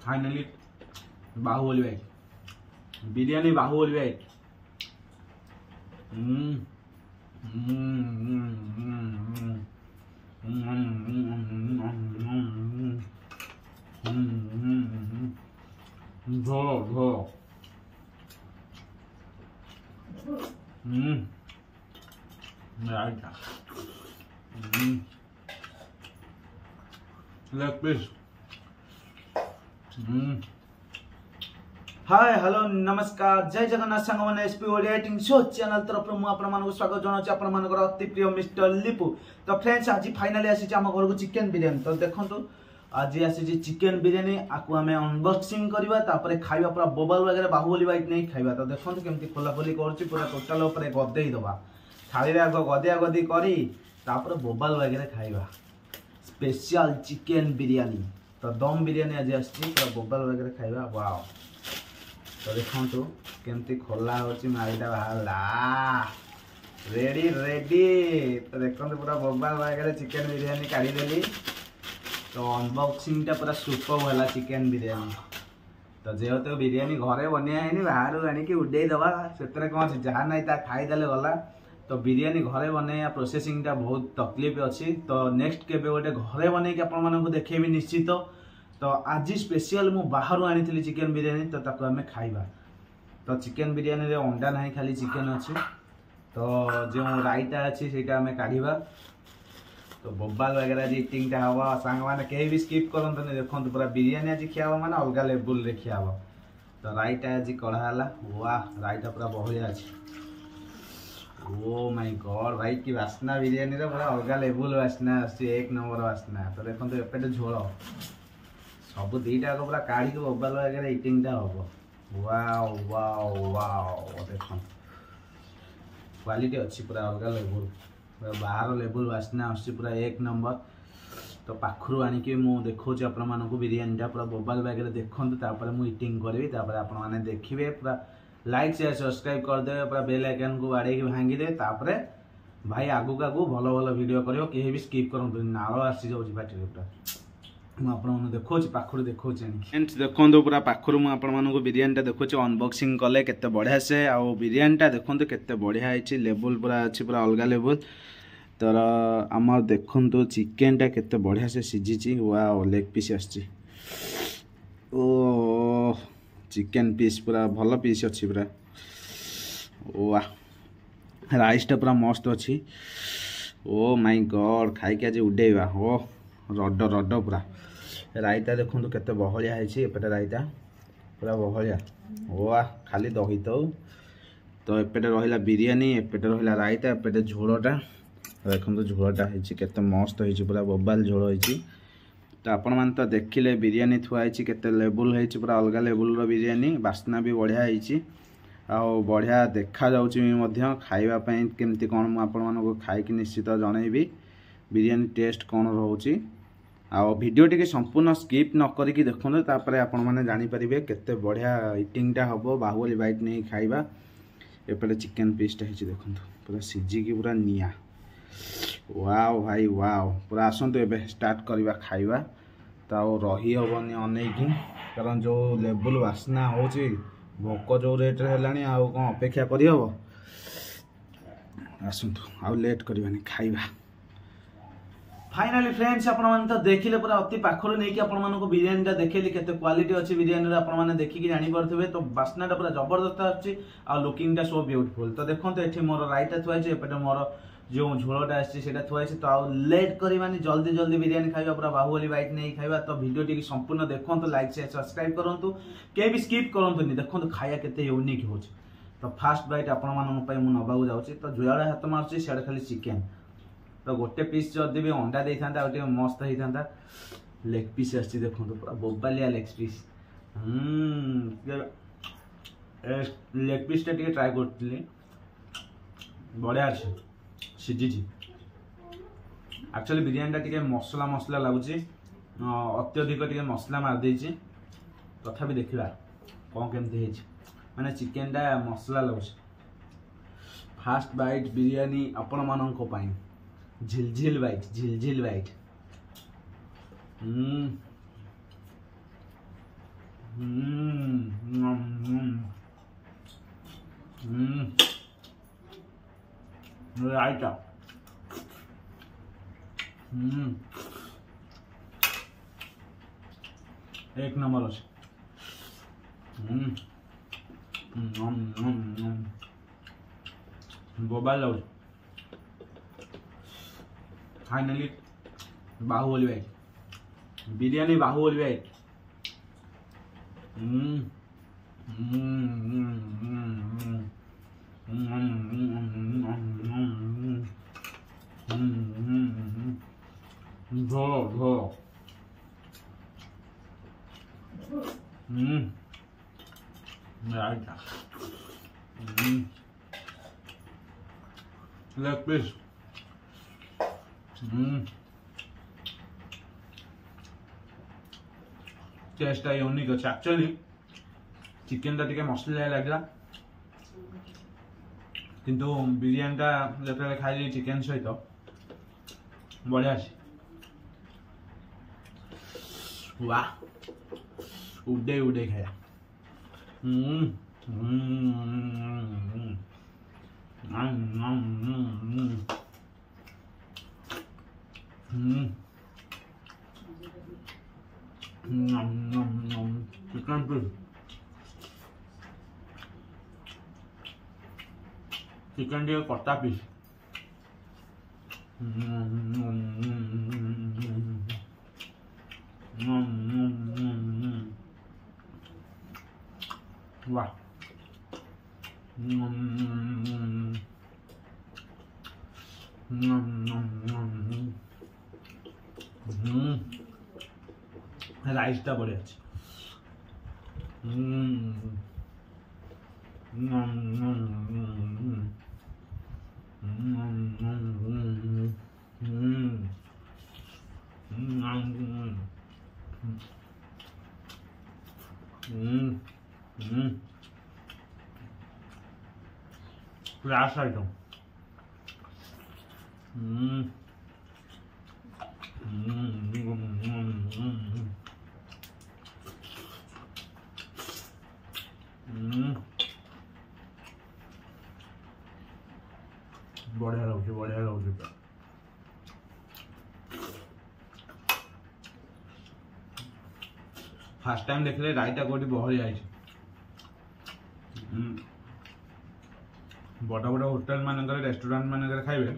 Finally Baahubali भाई बिरयानी बाहुबली भाई leg piece hi hello नमस्कार जय जगन्नाथ सांग मैंने SP Odia eating show channel तरफ मु आपण मानक स्वागत जनाउछि आपण मानकर अति प्रिय मिस्टर लिपू। तो फ्रेंड्स आज फाइनली आसी हम घर को चिकन बिरयानी। तो देखंतु आज आसी चिकन बिरयानी आकु आमे अनबॉक्सिंग करबा तापरे खाइबा पूरा बोबल वगैरह बाहुबली वाइट नहीं खाइबा। तो देखंतु केमती खोला खोली करछि पूरा टोटल ऊपर गदेई दबा थाली रे आगो गदिया गदी करी तापरे बोबल वगैरह खाइबा स्पेशल चिकन बिरयानी। तो दम बिरयानी आज आसी पूरा बोबल वगैरह खाइबा वाओ। तो देखो केमती खोला होची मारिटा बाहरला रेडी रेडी। तो देखो पूरा बोबा वगैरह चिकन बिरयानी काढ़ी देली। तो अनबॉक्सिंग टा पूरा सुपर होला चिकन बिरयानी। तो जेहेतु बिरयानी घरे बनिया है बाहर आनिक उड़े दबा से कौन जहाँ ना ता खाईदे गला। तो बिरयानी घरे बनैया प्रोसेसिंग टा बहुत तकलीफ अच्छी। तो नेक्स्ट केबे गोटे घरे बनैक आपको देखेबी निश्चित। तो आज स्पेशल मु बाहर आनी चिकन बिरयानी। तो ताको आमे खाइबा। तो चिकन बिरयानी रे अंडा नहीं खाली चिकन अच्छी। तो जो राईटा अच्छी सेटा आमे काढ़ीबा। तो बोबाल वगैरह इटिंग टा हवा सांग माने कहीं भी स्किप करंतनी। देखंतु पूरा बिरयानी आज खियाबा माने अलगा लेवल रे खियाबा। तो राईटा आज कढ़ा हला वाह राईटा पूरा बढ़िया अच्छी। ओ माय गॉड भाई की वासना बिरयानी रे पूरा अलगा लेवल वासना अच्छी एक नंबर वासना। तो देखंतु एपेटे झोल सब दीटा पूरा काढ़ी के बोबाल वगैरह इटिंग टा हम वाओ वाओ वाओ। देखो क्वालिटी अच्छी पूरा अलग लेवल पूरा बाहर लेवल वासना अच्छी पूरा एक नंबर। तो पाखरु आनिक मु देखौछि आपण मानकु बिरयानी टा पूरा बोबाल वगैरह देखंतु तापर मु इटिंग करबी। तापर आपण माने देखिबे पूरा लाइक शेयर सब्सक्राइब कर देबे पूरा बेल आइकन को बाड़े के भांगी दे। तापर भाई आगु भल भल वीडियो करियो केही भी स्किप करंतु नाळ आसी जाउछि बाटी पूरा मुझे देखो पाखर देखो फ्रेंड्स देखो पूरा पाखर मुझे बिरयानी देखो अनबॉक्सिंग कले केते बढ़िया से आउ बिरयानी देखो केते बढ़िया है लेवल पूरा अच्छी पूरा अलग लेवल। तर आम देखो चिकेन टा केते बढ़िया से सीझी वाओ लेग पीस आछि ओ चिकेन पीस पूरा भल पीस अच्छी पूरा वाह राइस टा पूरा मस्त अच्छी। ओ माय गॉड खाई आज उडेवा हो रड रड पूरा रायता देखो केते बहलिया है एपटे रायता पूरा बहलिया वाह खाली दही तो एपटे रहिला बिरयानी एपटे रहिला रायता एपटे झोलटा देखो झोलटा है केते मस्त है पूरा बोबाल झोल है। तो आपण मान तो देखिले बिरयानी थुआई केते लेवल है पूरा अलग लेवल रो बिरयानी बास्ना भी बढ़िया है आउ बढ़िया देखा जाउछि खाइबा पई केमती कोन मु आपण मानको खाइकी निश्चित जणैबी बिरयानी टेस्ट कौन रोचे। आउ वीडियो टी संपूर्ण स्किप न करिकी देखो तापर आपण माने जानि परिबे केते बढ़िया इटिंग टा हबो बाहुबली बाइट नहीं खाइबा। एपटे चिकन पीस टा हिची देखो पूरा सीझी की पूरा निया वाओ भाई वाओ पूरा आसंतु एबे स्टार्ट करबा खाइबा। तो रही हबनी अनेकी कारण जो लेवल वासना होची भोक जो रेट रे हेलानी आउ कोन अपेक्षा करि हबो। आसंतु आउ लेट करबानी खाइबा। फाइनली फ्रेंड्स आपण तो देखिले पूरा अति पाखरु नहीं कि आपण मानको बिरयानी टा देखिली केते क्वालिटी अच्छी बिरयानी रे आपण माने देखिकी जानि परथिबे। तो वासना टा पूरा जबरदस्त अछि आ लुकिंग टा सो ब्यूटीफुल। तो देखंतो एठी मोर राइटा थुआइ छै एपटे मोर जो झोलटा आछि सेटा थुआइ छै। तो आउ लेट करिबानी जल्दी जल्दी बिरयानी खाइबा पूरा बाहुबली बाइट नहीं खाइबा। तो वीडियो टी संपूर्ण देखंतो लाइक शेयर सब्सक्राइब करंतु के भी स्किप करंतु नि देखंतो खाया केते यूनिक होछि। तो फास्ट बाइट आपण मानन पई मु नबागु जाउछि। तो जुआडे हाथ मारछि सेडा खाली चिकन। तो गोटे पीस जदि भी अंडा दे था मस्त होता लेग पीस आसी देखो पूरा बोबालिया लेग पीस लेग पीस टे ट्राए कर बढ़िया अच्छे सीझी एक्चुअली बिरयानी टे मसला मसला लगुच अत्यधिक टे मसला मारदे तथापि देखा कौन केमती माने चिकेन टा मसला लगुच। फास्ट बाइट बिरयानी आपण मानक पाई झिलझिल वाइट रायता एक नंबर अच्छे बोबाल लगे फाइनली बाहुबली भाई बिरयानी बाहुबली भाई लेग पीस टेस्ट यूनिक अच्छे एक्चुअली चिकेन टा मसला लगे किंतु बिरयानी टा जो खाई चिकेन सहित बढ़िया अच्छे वाह उड़े उड़े खाया चिकन पीस चिकन टी कटा पीस वाह राइस टा बढ़िया अच्छे लास्ट आइटम बढ़िया लगे बढ़िया लगे फास्ट टाइम देखले रायता कोटी बहल जाए बड़ बड़ होटेल मान रेस्टोरेंट मान खाइबे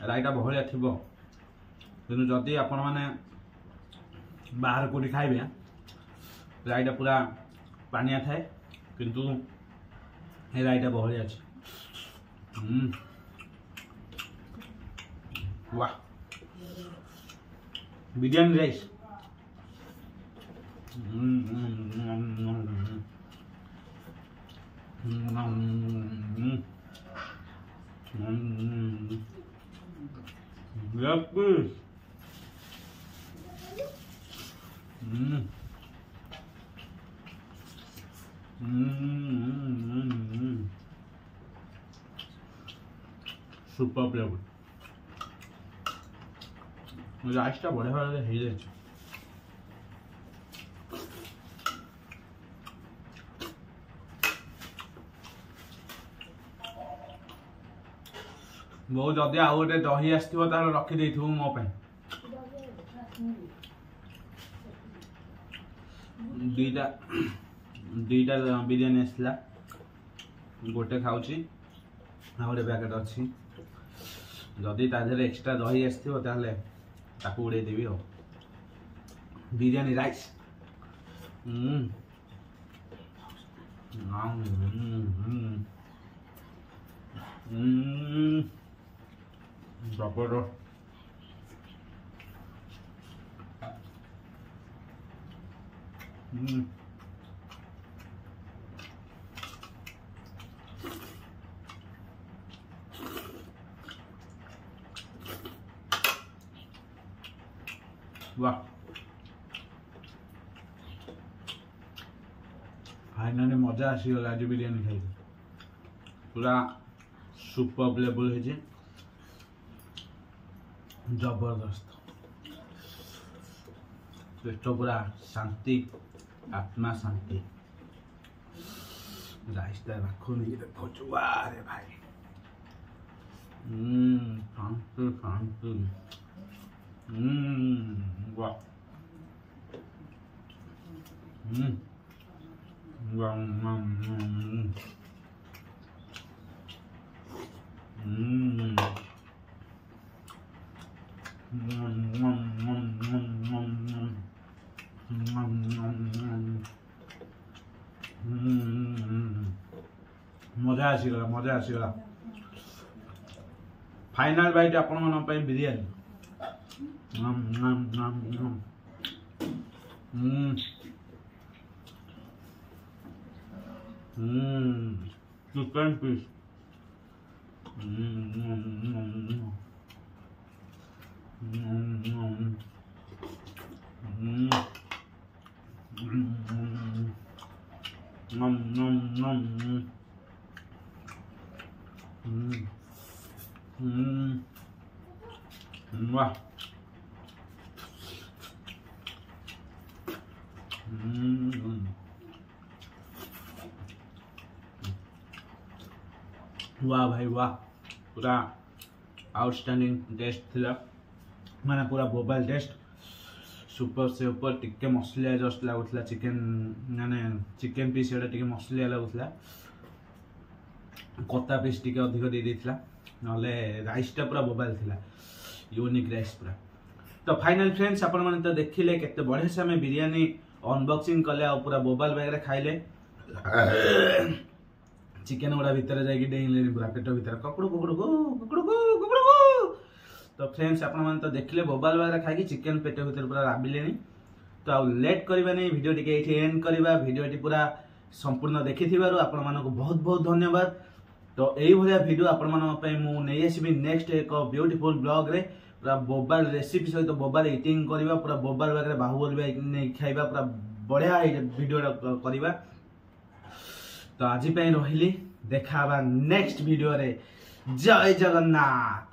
रायता बहलिया थी कि जदि आपण मैंने बाहर कोटी खाइबे रायता पूरा पानिया थाए किंतु रायता बहलिया अच्छे वाह biryani rice leg piece super flavour राइसटा बढ़िया भाव हो जाए बहुत जदि आउ गोटे दही आसो रखी मो दुईटा बिरयानी आसला गोटे खाऊची गोटे पैकेट अच्छी जदि तादेह एक्सट्रा दही आसो ताकू उड़े देवी हो बिरयानी राइस जबरदस्त वाह फाइनली मजा आसीगला आज बिरयानी खाई पूरा सुपर लेवल है जबरदस्त पेट पूरा शांति आत्मा शांति राइस रखो नहीं देखो रे भाई शांति शांति वाह मजा आसीगला फाइनल बाइट आपण मन पे बिरयानी चिकन पीस वाह वाह भाई वाह पूरा आउटस्टैंडिंग टेस्ट थिला माने पूरा बोबाइल टेस्ट सुपर से ऊपर टिके मसलिया जस्ट लागुला चिकन माने चिकन पीस एटा टिके मसलिया लागुला कता पीस टिके अधिक दे देथिला नले राइस टा पूरा बोबाइल थिला यूनिक राइस पूरा। तो फाइनल फ्रेंड्स आपण माने तो देखिले केते बढ़िया से हमें बिरयानी अनबॉक्सिंग कले आ पूरा बोबाइल बैग रे खाइले चिकन गुड़ा भीतर जाइए डेले पूरा पेट भीतर ककड़ू कुकड़ू कुकड़ू कुकड़ू। तो फ्रेंड्स आपण माने तो देखिले बोबाइल बैग खाई चिकन पेट भीतर पूरा राबिले तो आ लेट करबा नहीं वीडियो टिके एठी एंड करबा वीडियो पूरा संपूर्ण देखिथिबारु आपण मानको बहुत बहुत धन्यवाद। तो यही भाया वीडियो आपण मानक पे मु नै आसीबी नेक्स्ट एक ब्यूटीफुल ब्लॉग रे पूरा बोबाइल रेसिपी सहित बोबाइल इटिंग करबा पूरा बोबाइल बैग रे बाहुबली नै खाइबा पूरा बढ़िया वीडियो करबा। तो आज रही देखा नेक्स्ट वीडियो रे जय जगन्नाथ।